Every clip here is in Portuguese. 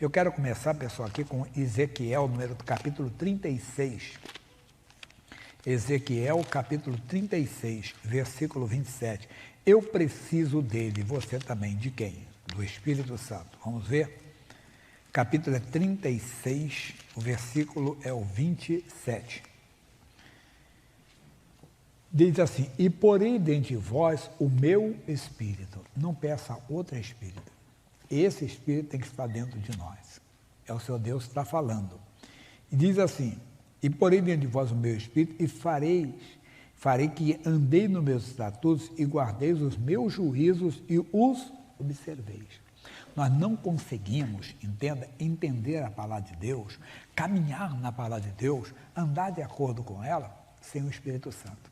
Eu quero começar, pessoal, aqui com Ezequiel, capítulo 36. Ezequiel, capítulo 36, versículo 27. Eu preciso dele, você também. De quem? Do Espírito Santo. Vamos ver? Capítulo 36, o versículo é o 27. Diz assim: e porei dentro de vós o meu Espírito. Não peça outro Espírito. Esse Espírito tem que estar dentro de nós. É o seu Deus que está falando. E diz assim: e porei dentro de vós o meu Espírito e farei que andeis nos meus estatutos e guardeis os meus juízos e os observeis. Nós não conseguimos, entender a palavra de Deus, caminhar na palavra de Deus, andar de acordo com ela, sem o Espírito Santo.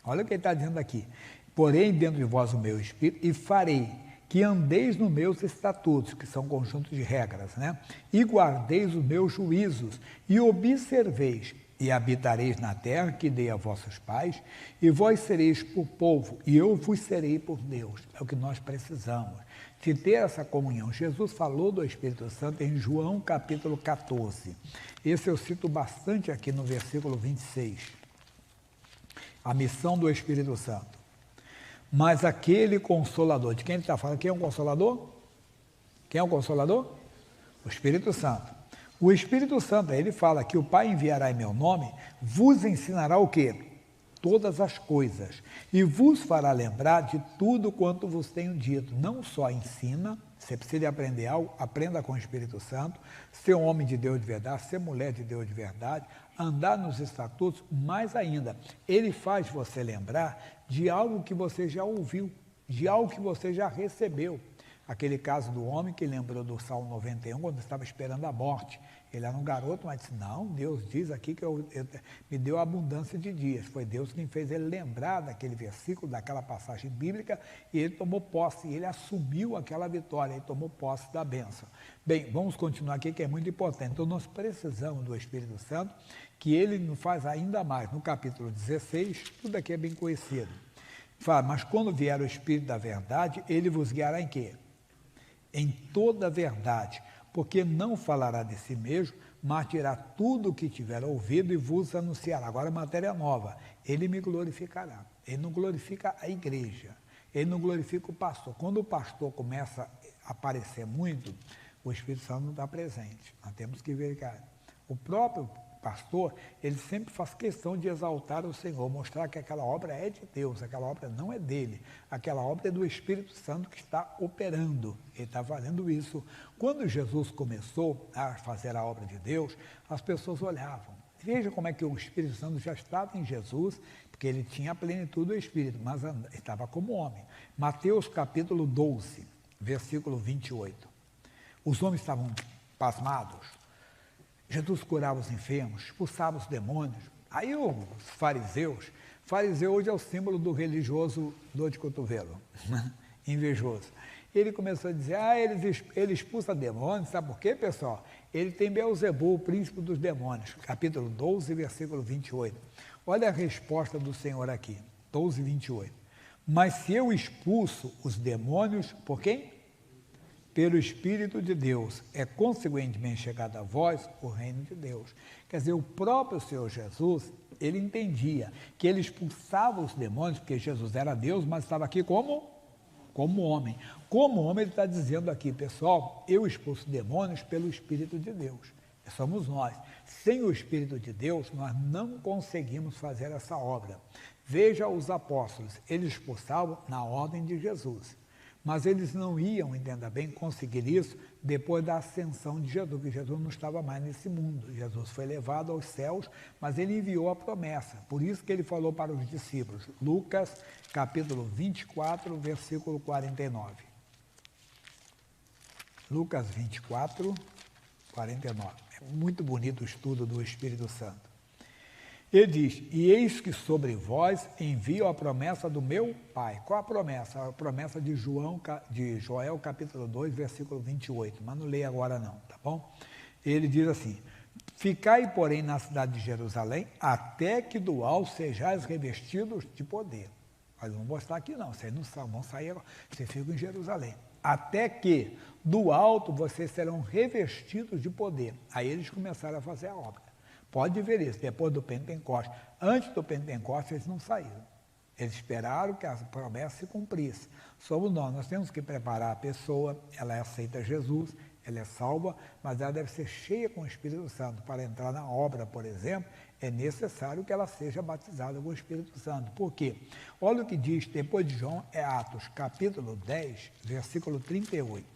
Olha o que ele está dizendo aqui. Porém, dentro de vós o meu Espírito e farei que andeis nos meus estatutos, que são conjuntos de regras, né? E guardeis os meus juízos e observeis, e habitareis na terra que dei a vossos pais, e vós sereis por povo, e eu vos serei por Deus. É o que nós precisamos, de ter essa comunhão. Jesus falou do Espírito Santo em João capítulo 14. Esse eu cito bastante aqui no versículo 26. A missão do Espírito Santo. Mas aquele Consolador, de quem ele está falando? Quem é o Consolador? Quem é o Consolador? O Espírito Santo. O Espírito Santo, ele fala que o Pai enviará em meu nome, vos ensinará o quê? Todas as coisas, e vos fará lembrar de tudo quanto vos tenho dito. Não só ensina, você precisa aprender algo, aprenda com o Espírito Santo, ser homem de Deus de verdade, ser mulher de Deus de verdade, andar nos estatutos, mais ainda, ele faz você lembrar de algo que você já ouviu, de algo que você já recebeu. Aquele caso do homem que lembrou do Salmo 91, quando estava esperando a morte. Ele era um garoto, mas disse: não, Deus diz aqui que me deu abundância de dias. Foi Deus quem fez ele lembrar daquele versículo, daquela passagem bíblica, e ele tomou posse, ele assumiu aquela vitória, ele tomou posse da bênção. Bem, vamos continuar aqui, que é muito importante. Então, nós precisamos do Espírito Santo, que ele nos faz ainda mais. No capítulo 16, tudo aqui é bem conhecido. Fala: mas quando vier o Espírito da verdade, ele vos guiará em quê? Em toda a verdade, porque não falará de si mesmo, mas dirá tudo o que tiver ouvido e vos anunciará. Agora, matéria nova: ele me glorificará. Ele não glorifica a igreja, ele não glorifica o pastor. Quando o pastor começa a aparecer muito, o Espírito Santo não está presente. Nós temos que verificar. O próprio pastor, ele sempre faz questão de exaltar o Senhor, mostrar que aquela obra é de Deus, aquela obra não é dele, aquela obra é do Espírito Santo que está operando, ele está fazendo isso. Quando Jesus começou a fazer a obra de Deus, as pessoas olhavam. Veja como é que o Espírito Santo já estava em Jesus, porque ele tinha a plenitude do Espírito, mas estava como homem. Mateus capítulo 12, versículo 28. Os homens estavam pasmados. Jesus curava os enfermos, expulsava os demônios. Aí os fariseus, fariseu hoje é o símbolo do religioso dor de cotovelo, invejoso. Ele começou a dizer: ele expulsa demônios, sabe por quê, pessoal? Ele tem Beelzebul, o príncipe dos demônios, capítulo 12, versículo 28. Olha a resposta do Senhor aqui, 12, 28. Mas se eu expulso os demônios, por quem? Pelo Espírito de Deus, é consequentemente chegado a vós o reino de Deus. Quer dizer, o próprio Senhor Jesus, ele entendia que ele expulsava os demônios, porque Jesus era Deus, mas estava aqui como homem. Como homem, ele está dizendo aqui: pessoal, eu expulso demônios pelo Espírito de Deus. Somos nós. Sem o Espírito de Deus, nós não conseguimos fazer essa obra. Veja os apóstolos, eles expulsavam na ordem de Jesus. Mas eles não iam, entenda bem, conseguir isso depois da ascensão de Jesus, porque Jesus não estava mais nesse mundo. Jesus foi levado aos céus, mas ele enviou a promessa. Por isso que ele falou para os discípulos. Lucas, capítulo 24, versículo 49. Lucas 24, 49. É muito bonito o estudo do Espírito Santo. Ele diz: e eis que sobre vós envio a promessa do meu Pai. Qual a promessa? A promessa de Joel, capítulo 2, versículo 28. Mas não leia agora não, tá bom? Ele diz assim: ficai, porém, na cidade de Jerusalém, até que do alto sejais revestidos de poder. Mas não vou estar aqui não, vocês não vão sair agora, vocês ficam em Jerusalém. até que do alto vocês serão revestidos de poder. Aí eles começaram a fazer a obra. Pode ver isso, depois do Pentecostes. Antes do Pentecostes eles não saíram. Eles esperaram que a promessa se cumprisse. Somos nós temos que preparar a pessoa, ela aceita Jesus, ela é salva, mas ela deve ser cheia com o Espírito Santo. Para entrar na obra, por exemplo, é necessário que ela seja batizada com o Espírito Santo. Por quê? Olha o que diz depois de João, é Atos, capítulo 10, versículo 38.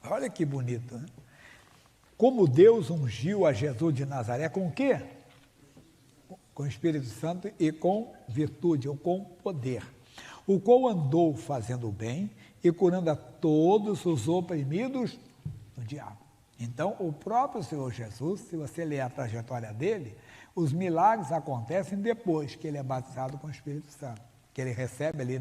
Olha que bonito, né? Como Deus ungiu a Jesus de Nazaré com o quê? Com o Espírito Santo e com virtude, ou com poder, o qual andou fazendo o bem e curando a todos os oprimidos do diabo. Então, o próprio Senhor Jesus, se você ler a trajetória dele, os milagres acontecem depois que ele é batizado com o Espírito Santo, que ele recebe ali,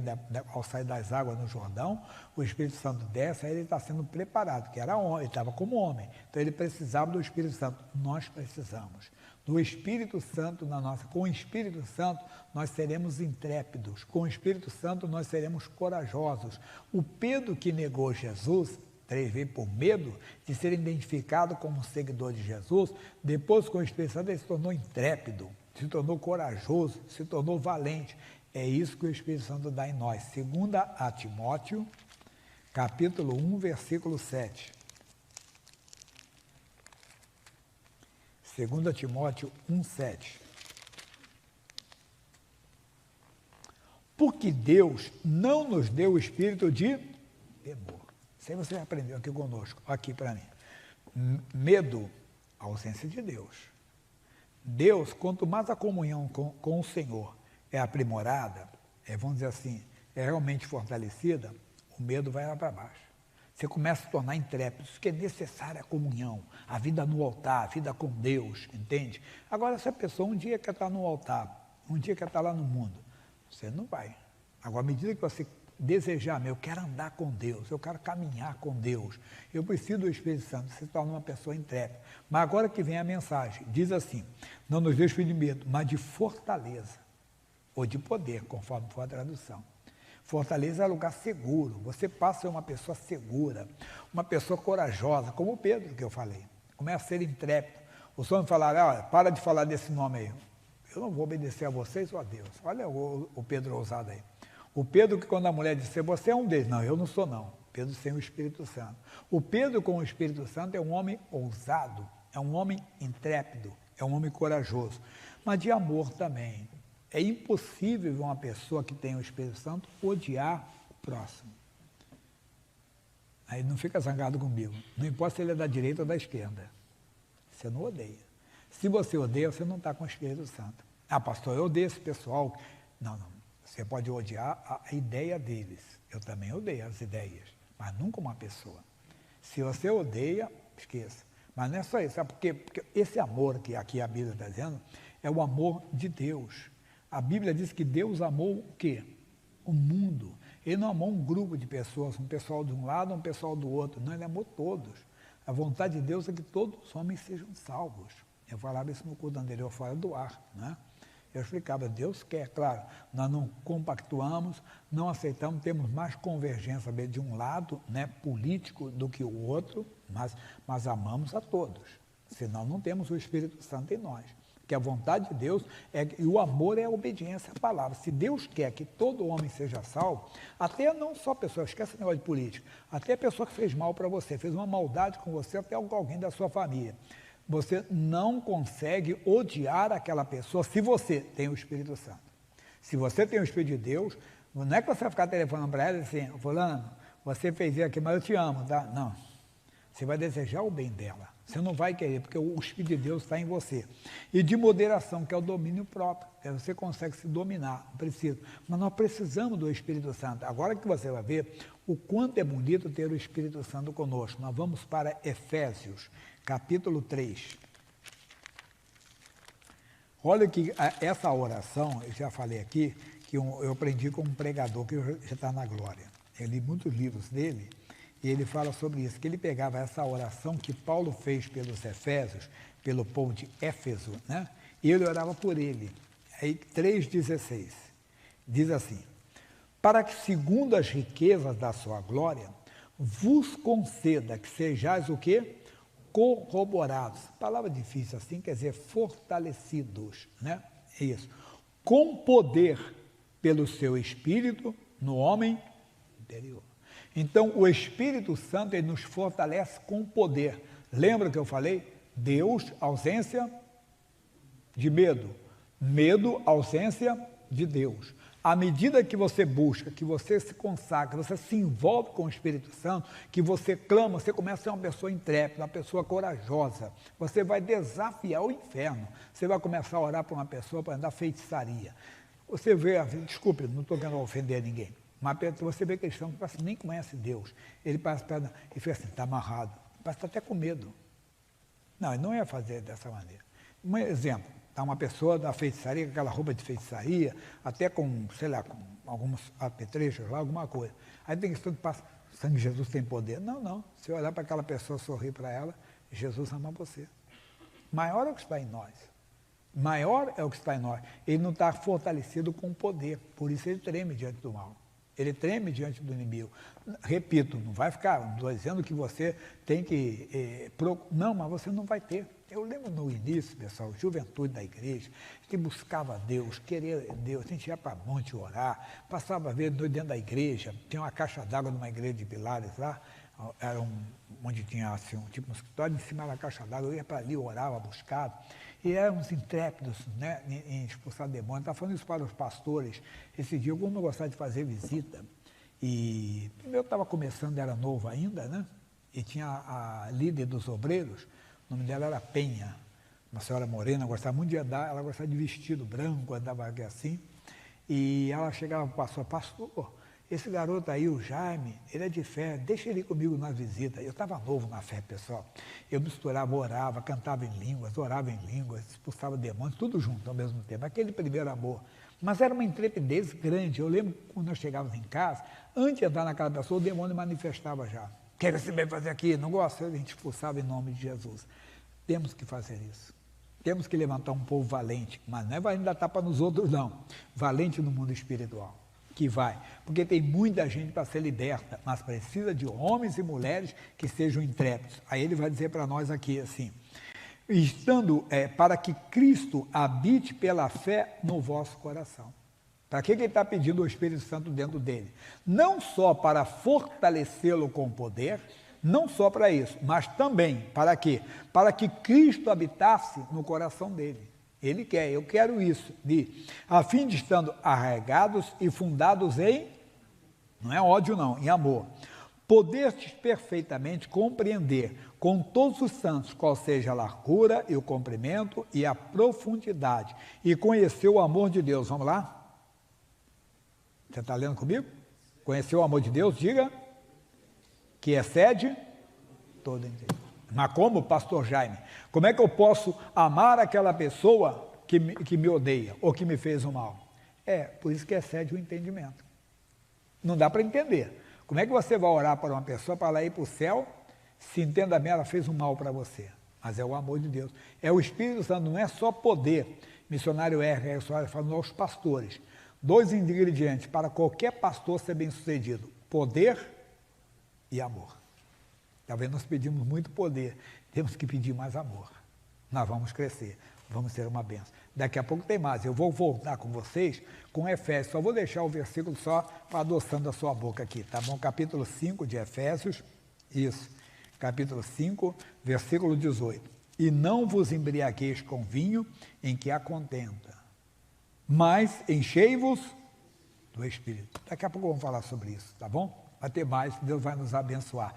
ao sair das águas no Jordão, o Espírito Santo desce, aí ele está sendo preparado, que era homem, ele estava como homem, então ele precisava do Espírito Santo. Nós precisamos do Espírito Santo com o Espírito Santo nós seremos intrépidos, com o Espírito Santo nós seremos corajosos. O Pedro que negou Jesus 3 vezes por medo de ser identificado como seguidor de Jesus, depois com o Espírito Santo ele se tornou intrépido, se tornou corajoso, se tornou valente. É isso que o Espírito Santo dá em nós. 2 a Timóteo, capítulo 1, versículo 7. 2 Timóteo 1, 7. Porque Deus não nos deu o espírito de temor. Isso aí você aprendeu aqui conosco, aqui para mim. Medo, a ausência de Deus. Deus, quanto mais a comunhão com o Senhor é aprimorada, vamos dizer assim, é realmente fortalecida, o medo vai lá para baixo. Você começa a se tornar intrépido, isso que é necessária a comunhão, a vida no altar, a vida com Deus, entende? Agora, se a pessoa um dia quer estar no altar, um dia quer estar lá no mundo, você não vai. Agora, à medida que você desejar, eu quero andar com Deus, eu quero caminhar com Deus, eu preciso do Espírito Santo, você se torna uma pessoa intrépida. Mas agora que vem a mensagem, diz assim, não nos deixe de medo, mas de fortaleza, ou de poder, conforme for a tradução. Fortaleza é lugar seguro, você passa a ser uma pessoa segura, uma pessoa corajosa, como o Pedro que eu falei, começa a ser intrépido. O senhor me falar, olha, para de falar desse nome aí, eu não vou obedecer a vocês ou a Deus. Olha o Pedro ousado aí. O Pedro que quando a mulher disse, você é um deles, não, eu não sou não, Pedro sem o Espírito Santo. O Pedro com o Espírito Santo é um homem ousado, é um homem intrépido, é um homem corajoso, mas de amor também. É impossível uma pessoa que tem o Espírito Santo odiar o próximo. Aí não fica zangado comigo. Não importa se ele é da direita ou da esquerda. Você não odeia. Se você odeia, você não está com o Espírito Santo. Ah, pastor, eu odeio esse pessoal. Não. Você pode odiar a ideia deles. Eu também odeio as ideias, mas nunca uma pessoa. Se você odeia, esqueça. Mas não é só isso. Sabe por quê? Porque esse amor que aqui a Bíblia está dizendo é o amor de Deus. A Bíblia diz que Deus amou o quê? O mundo. Ele não amou um grupo de pessoas, um pessoal de um lado, um pessoal do outro. Não, ele amou todos. A vontade de Deus é que todos os homens sejam salvos. Eu falava isso no culto anterior, fora do ar, né? Eu explicava, Deus quer, claro, nós não compactuamos, não aceitamos, temos mais convergência de um lado, né, político do que o outro, mas amamos a todos. Senão não temos o Espírito Santo em nós. Que a vontade de Deus e o amor é a obediência à palavra. Se Deus quer que todo homem seja salvo, até não só pessoa, esquece esse negócio de política, até a pessoa que fez mal para você, fez uma maldade com você, até alguém da sua família. Você não consegue odiar aquela pessoa se você tem o Espírito Santo. Se você tem o Espírito de Deus, não é que você vai ficar telefonando para ela e assim, fulano, você fez isso aqui, mas eu te amo, tá? Não. Você vai desejar o bem dela. Você não vai querer, porque o Espírito de Deus está em você. E de moderação, que é o domínio próprio. Você consegue se dominar, não precisa. Mas nós precisamos do Espírito Santo. Agora que você vai ver o quanto é bonito ter o Espírito Santo conosco. Nós vamos para Efésios, capítulo 3. Olha que essa oração, eu já falei aqui, que eu aprendi com um pregador que já está na glória. Eu li muitos livros dele. E ele fala sobre isso, que ele pegava essa oração que Paulo fez pelos Efésios, pelo povo de Éfeso, né? E ele orava por ele. Aí 3,16, diz assim, para que, segundo as riquezas da sua glória, vos conceda que sejais o quê? Corroborados. Palavra difícil assim, quer dizer fortalecidos, né? É isso. Com poder pelo seu Espírito no homem interior. Então, o Espírito Santo, ele nos fortalece com poder. Lembra que eu falei? Deus, ausência de medo. Medo, ausência de Deus. À medida que você busca, que você se consagra, que você se envolve com o Espírito Santo, que você clama, você começa a ser uma pessoa intrépida, uma pessoa corajosa. Você vai desafiar o inferno. Você vai começar a orar para uma pessoa para andar feitiçaria. Você vê, desculpe, não estou querendo ofender ninguém, mas você vê cristão que parece que nem conhece Deus. Ele parece e fica assim, está amarrado, parece que está até com medo. Não, ele não ia fazer dessa maneira. Um exemplo. Está uma pessoa da feitiçaria, com aquela roupa de feitiçaria, até com, sei lá, com alguns apetrechos lá, alguma coisa. Aí tem questão que passa, o sangue de Jesus tem poder. Não, não. Se olhar para aquela pessoa, sorrir para ela, Jesus ama você. Maior é o que está em nós. Maior é o que está em nós. Ele não está fortalecido com poder, por isso ele treme diante do mal. Ele treme diante do inimigo. Repito, não vai ficar, não estou dizendo que você tem que... não, mas você não vai ter. Eu lembro no início, pessoal, juventude da igreja, a gente buscava Deus, queria Deus, a gente ia para monte orar, passava a ver dentro da igreja, tinha uma caixa d'água numa igreja de Pilares lá, era onde tinha assim, tipo um escritório, em cima da caixa d'água, eu ia para ali, orava, buscava, e éramos intrépidos, né, em expulsar demônios. Estava falando isso para os pastores. Esse dia, alguns não gostavam de fazer visita, e eu estava começando, era novo ainda, né, e tinha a líder dos obreiros. O nome dela era Penha, uma senhora morena, gostava muito de andar, ela gostava de vestido branco, andava assim, e ela chegava para o pastor, esse garoto aí, o Jaime, ele é de fé, deixa ele ir comigo na visita. Eu estava novo na fé, pessoal. Eu misturava, orava, cantava em línguas, orava em línguas, expulsava demônios, tudo junto ao mesmo tempo, aquele primeiro amor. Mas era uma intrepidez grande. Eu lembro quando nós chegávamos em casa, antes de entrar naquela pessoa, o demônio manifestava já. O que você vai fazer aqui? Não gosta? A gente expulsava em nome de Jesus. Temos que fazer isso. Temos que levantar um povo valente, mas não é valente dar tapa nos outros, não. Valente no mundo espiritual, que vai. Porque tem muita gente para ser liberta, mas precisa de homens e mulheres que sejam intrépidos. Aí ele vai dizer para nós aqui assim, estando para que Cristo habite pela fé no vosso coração. Para que ele está pedindo o Espírito Santo dentro dele? Não só para fortalecê-lo com poder, não só para isso, mas também para quê? Para que Cristo habitasse no coração dele. Ele quer, eu quero isso, a fim de estando arraigados e fundados em, não é ódio não, em amor, poderes perfeitamente compreender com todos os santos qual seja a largura e o comprimento e a profundidade, e conhecer o amor de Deus. Vamos lá? Você está lendo comigo? Conhecer o amor de Deus, diga, que excede todo entendimento. Mas como, pastor Jaime? Como é que eu posso amar aquela pessoa que me odeia ou que me fez o mal? Por isso que excede o entendimento. Não dá para entender. Como é que você vai orar para uma pessoa para ela ir para o céu, se entenda bem, ela fez um mal para você? Mas é o amor de Deus. É o Espírito Santo, não é só poder. Missionário R. falando aos pastores. 2 ingredientes para qualquer pastor ser bem sucedido: poder e amor. Talvez nós pedimos muito poder, temos que pedir mais amor. Nós vamos crescer, vamos ser uma bênção. Daqui a pouco tem mais, eu vou voltar com vocês com Efésios, só vou deixar o versículo só para adoçando a sua boca aqui, tá bom? Capítulo 5 de Efésios, isso, capítulo 5, versículo 18. E não vos embriagueis com vinho em que há contenda, mas enchei-vos do Espírito. Daqui a pouco vamos falar sobre isso, tá bom? Vai ter mais, Deus vai nos abençoar.